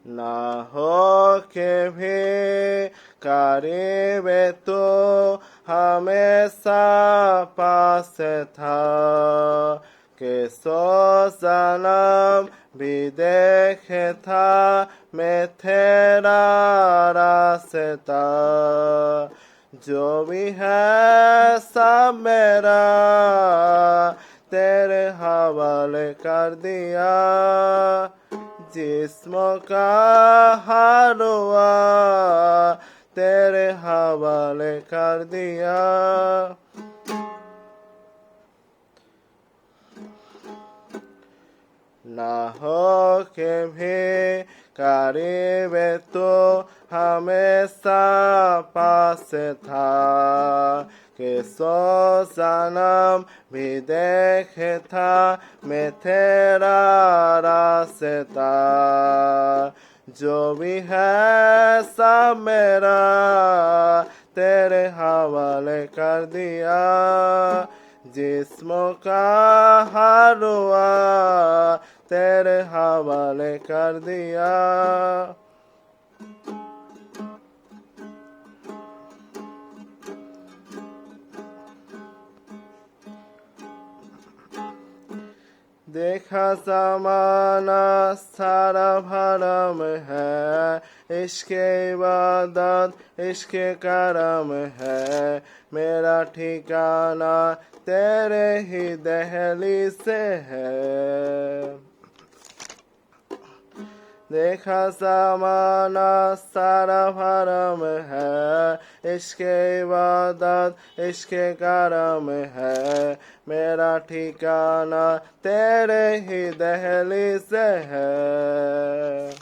ना हो के भी करीबे तो हमेशा पास था के सो सनम भी देखे था मैं तेरा रास्ता जो भी है सब मेरा तेरे हवाले कर दिया जिस्मों का हार हुआ तेरे हवाले कर दिया ना हो के भी करीबे तो हमेशा पास था के सो सनम भी देखे था मैं तेरा रास्ता जो भी है सब मेरा तेरे हवाले कर दिया जिस्मों का हार हुआ तेरे हवाले कर दिया देखा ज़माना सारा भरम है इश्क़ इबादत इश्क़ करम है मेरा ठिकाना तेरे ही दहलीज से है देखा ज़माना सारा भरम है इश्क़ इबादत इश्क़ करम है मेरा ठिकाना तेरे ही दहलीज से है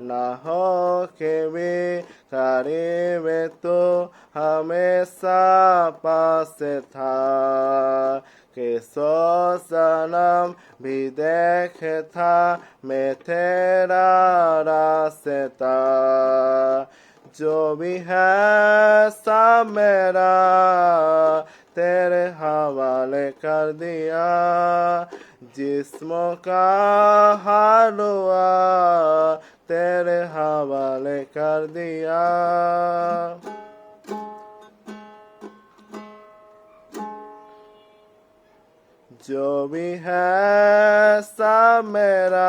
ना हो के भी करीबे तो हमेशा पास था के सो सनम भी देखे था मैं तेरा रास्ता जो भी है सब मेरा तेरे हवाले कर दिया जिस्मों का हार हुआ तेरे हवाले कर दिया जो भी है सब मेरा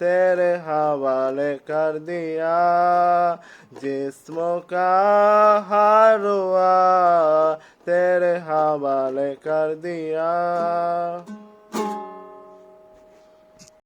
तेरे हवाले कर दिया जिस्मों का हार हुआ तेरे हवाले कर दिया